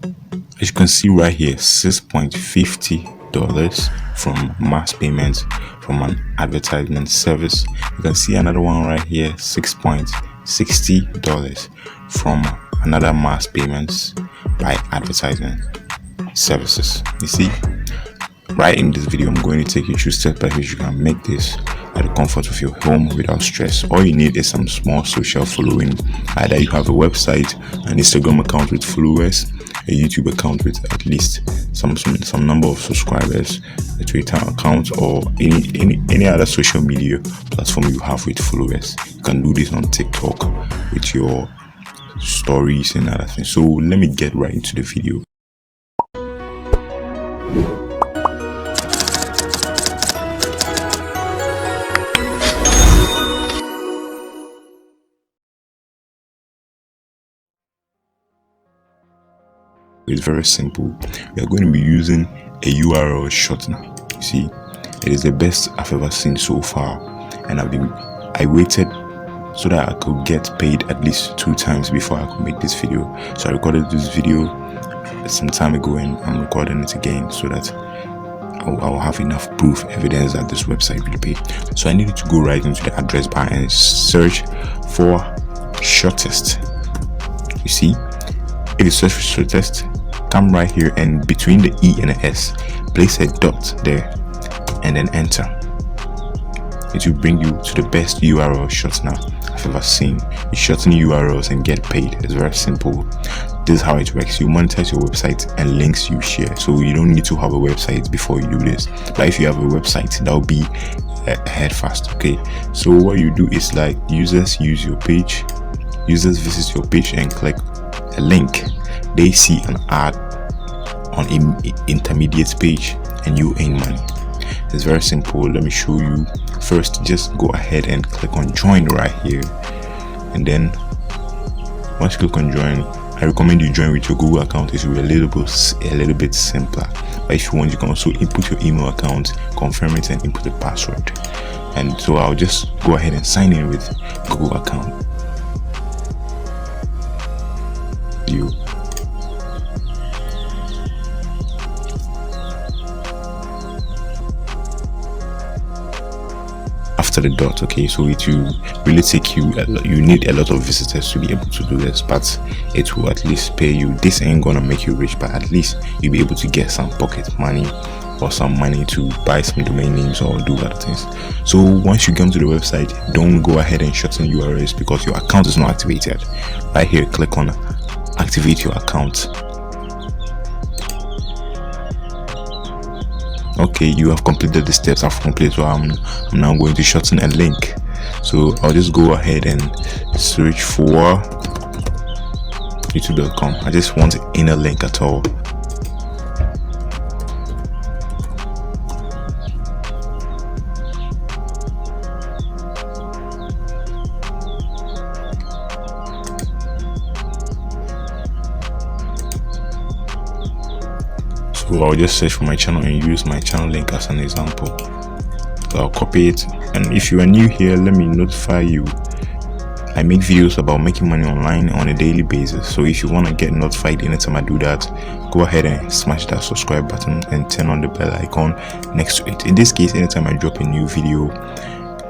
As you can see right here, $6.50 from mass payments from an advertisement service. You can see another one right here, $6.60 from another mass payments by advertisement services. You see, right in this video, I'm going to take you through step by which you can make this at the comfort of your home without stress. All you need is some small social following. Either you have a website, an Instagram account with followers, a YouTube account with at least some number of subscribers, a Twitter account, or any other social media platform you have with followers. You can do this on TikTok with your stories and other things. So let me get right into the video. It's very simple. We are going to be using a URL shortener. You see, it is the best I've ever seen so far, and I waited so that I could get paid at least 2 times before I could make this video. So I recorded this video some time ago, and I'm recording it again so that I'll have enough proof, evidence that this website will pay. So I needed to go right into the address bar and search for shortest. You see, if you search for shortest, come right here, and between the E and the S, place a dot there and then enter. It will bring you to the best URL shortener I've ever seen. You shorten URLs and get paid. It's very simple. This is how it works. You monetize your website and links you share. So you don't need to have a website before you do this. But if you have a website, that will be ahead fast. Okay. So what you do is, like, users use your page. Users visit your page and click a link. They see an ad on an intermediate page and you earn money. It's very simple. Let me show you. First, just go ahead and click on join right here, and then once you click on join, I recommend you join with your Google account. It will be a little bit simpler, but if you want, you can also input your email account, confirm it, and input the password. And so I'll just go ahead and sign in with Google account. After the dot, okay, so it will really take you need a lot of visitors to be able to do this, but it will at least pay you. This ain't gonna make you rich, but at least you'll be able to get some pocket money or some money to buy some domain names or do other things. So once you come to the website, don't go ahead and shorten URLs because your account is not activated. Right here, click on activate your account. Okay, you have completed the steps I've completed, so I'm now going to shorten a link. So I'll just go ahead and search for youtube.com. I just want inner link at all. So I'll just search for my channel and use my channel link as an example. So I'll copy it, and if you are new here, let me notify you. I make videos about making money online on a daily basis. So if you want to get notified anytime I do that, go ahead and smash that subscribe button and turn on the bell icon next to it. In this case, anytime I drop a new video,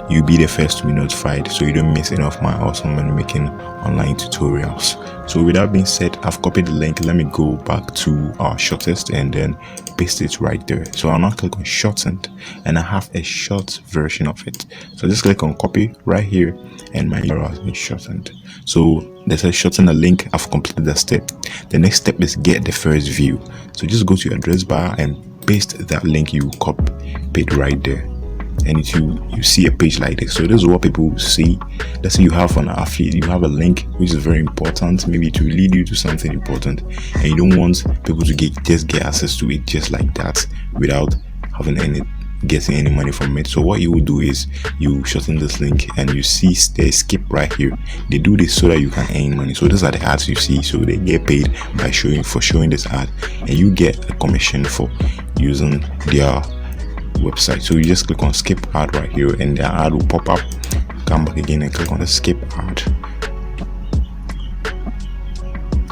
you'll be the first to be notified, so you don't miss any of my awesome money making online tutorials. So with that being said, I've copied the link. Let me go back to our shortest and then paste it right there. So I'll now click on shortened, and I have a short version of it. So just click on copy right here, and my URL has been shortened. So there's a shorten a link. I've completed that step. The next step is get the first view. So just go to your address bar and paste that link you copied right there, and you see a page like this. So this is what people see. Let's say you have an affiliate, you have a link which is very important, maybe to lead you to something important, and you don't want people to just get access to it just like that without having getting any money from it. So what you will do is you shorten this link, and you see the skip right here. They do this so that you can earn money. So these are the ads you see. So they get paid by showing this ad, and you get a commission for using their website. So you just click on skip ad right here, and the ad will pop up. Come back again and click on the skip ad,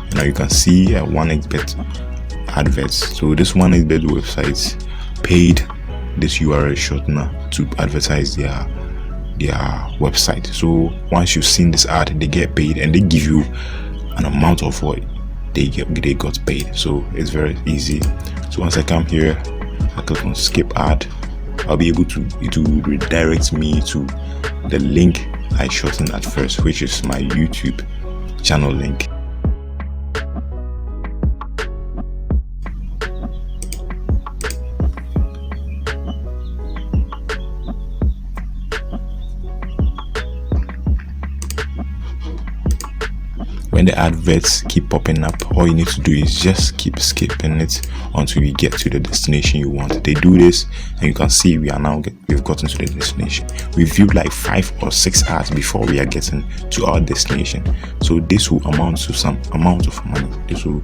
and Now you can see 1xbet adverts. So this 1xbet website paid this URL shortener to advertise their website. So once you've seen this ad, they get paid, and they give you an amount of what they got paid. So it's very easy. So once I come here, I click on skip ad, I'll be able to, it will redirect me to the link I shortened at first, which is my YouTube channel link. When the adverts keep popping up, all you need to do is just keep skipping it until you get to the destination you want. They do this, and you can see we've gotten to the destination. We viewed like 5 or 6 ads before we are getting to our destination. So this will amount to some amount of money. This will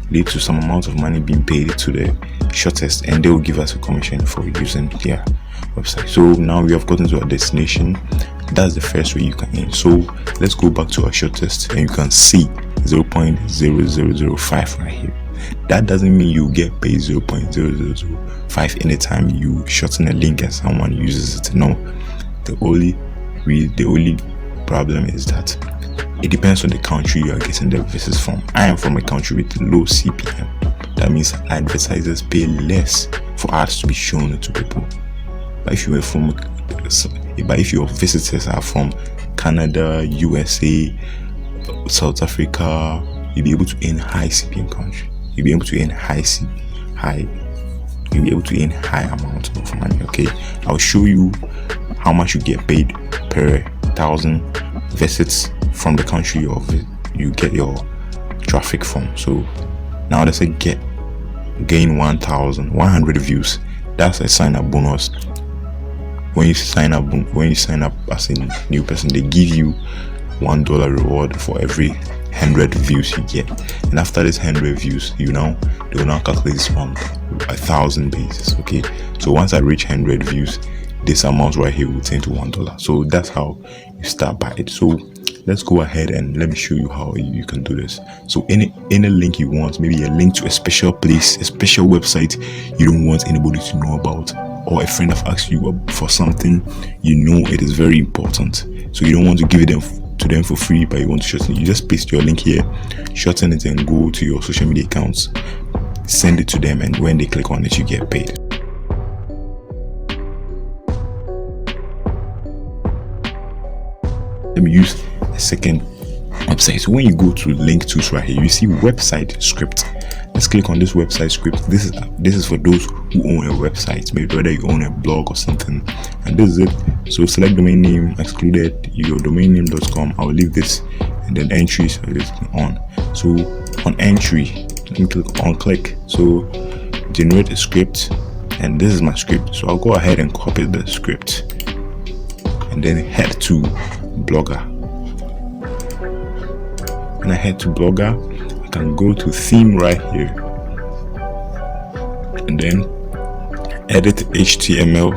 lead to some amount of money being paid to the shortest, and they will give us a commission for using their website. So now we have gotten to our destination. That's the first way you can earn. So let's go back to our shortest, and you can see 0.0005 right here. That doesn't mean you get paid 0.0005 anytime you shorten a link and someone uses it. No, the only problem is that it depends on the country you are getting the visits from. I am from a country with low CPM. That means advertisers pay less for ads to be shown to people. But if your visitors are from Canada, USA, South Africa, you'll be able to earn high CPM country. You'll be able to earn high amount of money. Okay, I'll show you how much you get paid per 1,000 visits from the country you get your traffic from. So now let's say gain 1,100 views. That's a sign-up bonus. When you sign up as a new person, they give you $1 reward for every 100 views you get. And after this 100 views, they will now calculate this on 1,000 basis. Okay, so once I reach 100 views, this amount right here will turn to $1. So that's how you start by it. So let's go ahead and let me show you how you can do this. So any link you want, maybe a link to a special place, a special website you don't want anybody to know about, or a friend have asked you for something you know it is very important, so you don't want to give it to them for free, but you want to shorten it. You just paste your link here, shorten it, and go to your social media accounts, send it to them, and when they click on it, you get paid. Let me use a second website. So when you go to link tools right here, you see website script. Let's click on this website script. This is for those who own a website, maybe whether you own a blog or something. And this is it. So select domain name, excluded your domain name.com. I'll leave this, and then entries are just on. So on entry, let me click. So generate a script, and this is my script. So I'll go ahead and copy the script, and then head to Blogger. When I head to Blogger, I can go to theme right here, and then edit HTML,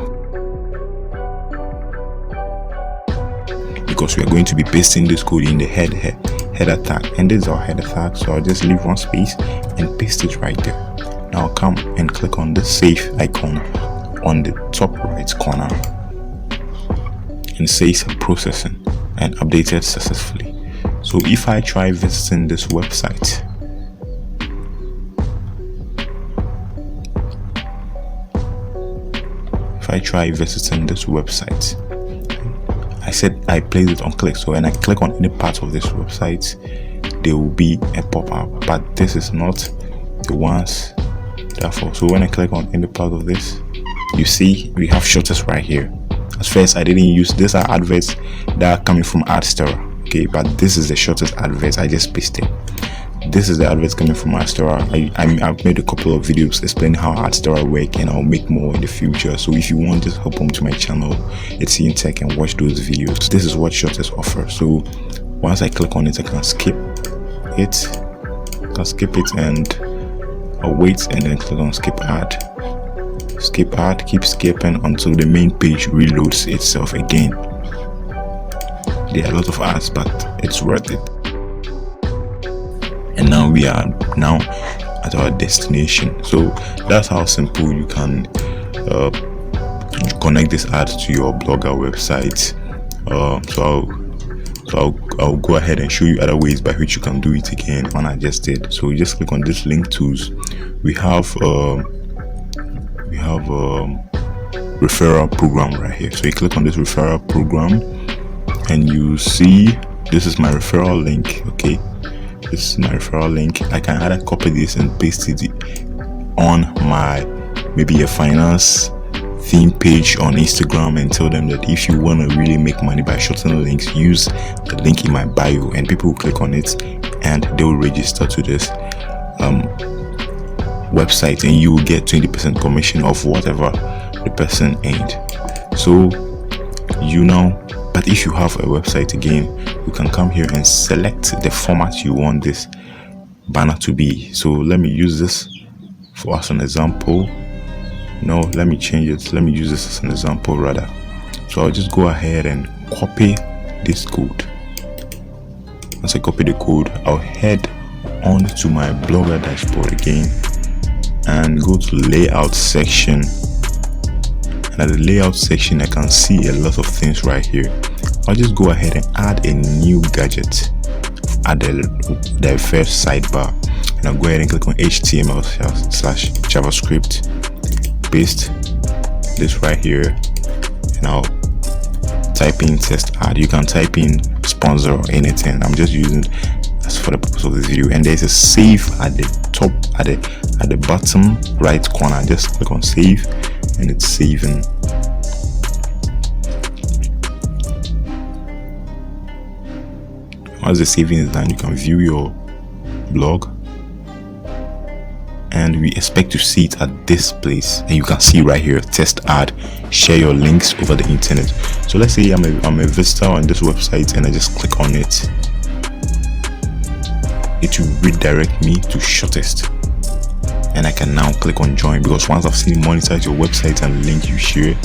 because we are going to be pasting this code in the header tag, and this is our header tag. So I'll just leave one space and paste it right there. Now I'll come and click on the save icon on the top right corner, and says processing and updated successfully. So if I try visiting this website, I said I place it on click. So when I click on any part of this website, there will be a pop-up, but this is not the ones therefore. So when I click on any part of this, you see we have shortest right here. At first I didn't use this, are adverts that are coming from AdStore. Okay, but this is the shortest advert I just pasted. This is the advert coming from AdStore. I've made a couple of videos explaining how AdStore work, and I'll make more in the future. So if you want, just hop onto my channel, it's in tech, and watch those videos. This is what shortest offer. So once I click on it, I can skip it. And I'll wait, and then click on skip ad. Keep skipping until the main page reloads itself again. There are a lot of ads, but it's worth it. and now we are now at our destination. So that's how simple you can connect this ad to your blogger website. I'll go ahead and show you other ways by which you can do it again when I just did. So you just click on this link tools. We have referral program right here. So you click on this referral program and you see this is my referral link. Okay, this is my referral link. I can either copy this and paste it on my maybe a finance theme page on Instagram and tell them that if you want to really make money by shortening links, use the link in my bio, and people will click on it and they will register to this website, and you will get 20% commission of whatever the person earned. So but if you have a website, again, you can come here and select the format you want this banner to be. So let me use this for as an example. No, let me change it. Let me use this as an example rather. So I'll just go ahead and copy this code. Once I copy the code, I'll head on to my blogger dashboard again and go to layout section. And at the layout section, I can see a lot of things right here. I'll just go ahead and add a new gadget at the first sidebar, and I'll go ahead and click on HTML/JavaScript, paste this right here, and I'll type in test ad. You can type in sponsor or anything. I'm just using as for the purpose of this video. And there's a save at the top, at the bottom right corner. Just click on save and it's saving. Once the saving is done, you can view your blog, and we expect to see it at this place. And you can see right here, test ad, share your links over the internet. So let's say I'm a visitor on this website and I just click on it. It will redirect me to Shortest, and I can now click on join, because once I've seen monetize your website and link you share,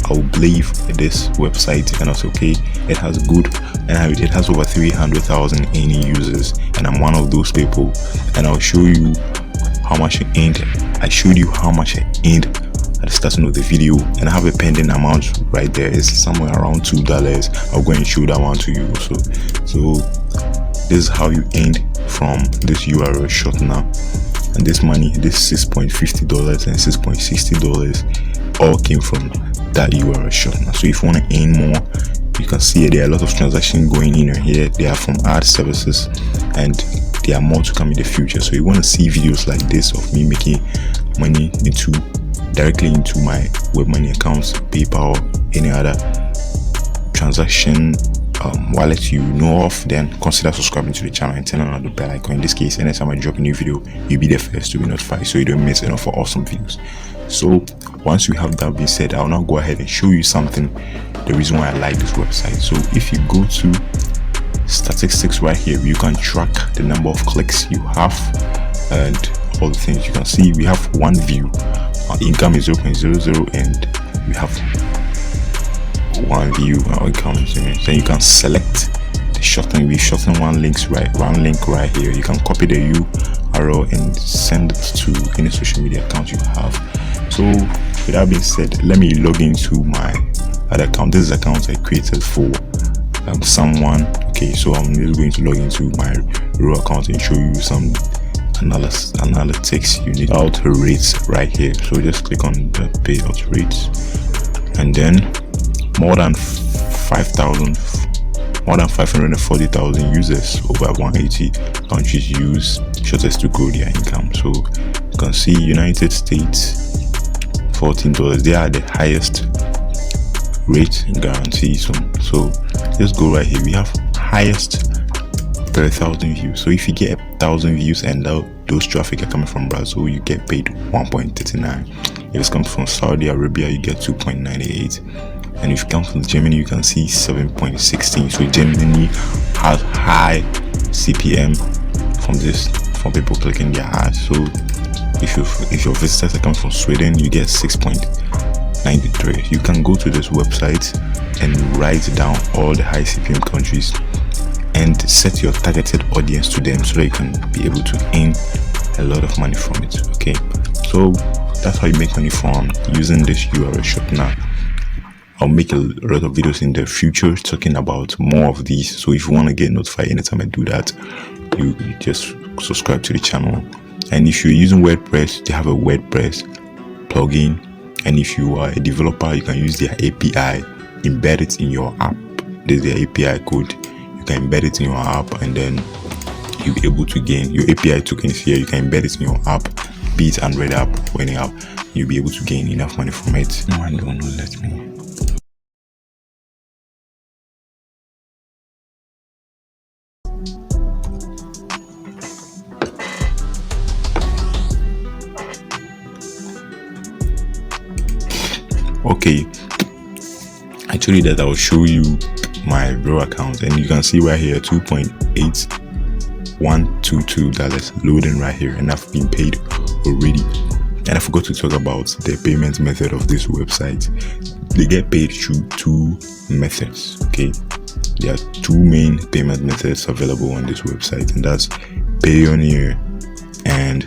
I'll believe this website and also okay, it has good, and it has over 300,000 any users, and I'm one of those people. And I'll show you how much I earned. I showed you how much I earned at the starting of the video, and I have a pending amount right there. It's somewhere around $2. I'll go and show that one to you also. So this is how you earned from this URL shortener. And this money, this $6.50 and $6.60 all came from that URL shortener. So if you want to earn more, you can see there are a lot of transactions going in here. They are from ad services, and there are more to come in the future. So you want to see videos like this of me making money directly into my web money accounts, PayPal, any other transaction wallet you know of, then consider subscribing to the channel and turning on the bell icon. In this case, anytime I drop a new video, you'll be the first to be notified, so you don't miss any of our awesome videos. So once we have that being said, I'll now go ahead and show you something, the reason why I like this website. So if you go to statistics right here, you can track the number of clicks you have and all the things. You can see we have one view, our income is 0.00, and we have one view, our income is 0. Then you can select the shorten. We shorten one link right here. You can copy the URL and send it to any social media account you have. So with that being said, let me log into my other account. This is account I created for someone. Okay, so I'm just going to log into my raw account and show you some analytics. You need out rates right here. So just click on the payout rates, and then more than 540,000 users over 180 countries use Shortest to grow their income. So you can see United States $14. They are the highest rate guarantee. So let's go right here. We have highest per 1,000 views. So if you get 1,000 views and those traffic are coming from Brazil, you get paid 1.39. If it's coming from Saudi Arabia, you get 2.98. And if you come from Germany, you can see 7.16. So Germany has high CPM from people clicking their ads. So if your visitors are coming from Sweden, you get 6.93. You can go to this website and write down all the high CPM countries and set your targeted audience to them so that you can be able to earn a lot of money from it. Okay, so that's how you make money from using this URL shortener. I'll make a lot of videos in the future talking about more of these, so if you want to get notified anytime I do that, you just subscribe to the channel. And if you're using WordPress, they have a WordPress plugin, and if you are a developer, you can use their API, embed it in your app. There's the API code, you can embed it in your app, and then you'll be able to gain your API tokens here. You can embed it in your app, be it Android app or any app. You'll be able to gain enough money from it. No, I don't know, let me. Okay, I told you that I will show you my Bro account, and you can see right here $2.8122 loading right here, and I've been paid already. And I forgot to talk about the payment method of this website. They get paid through two methods. Okay, there are two main payment methods available on this website, and that's Payoneer and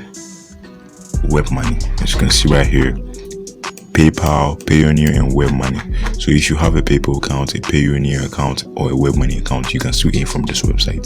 Web Money. As you can see right here, PayPal, Payoneer, and Web Money. So if you have a PayPal account, a Payoneer account, or a Web Money account, you can still earn from this website.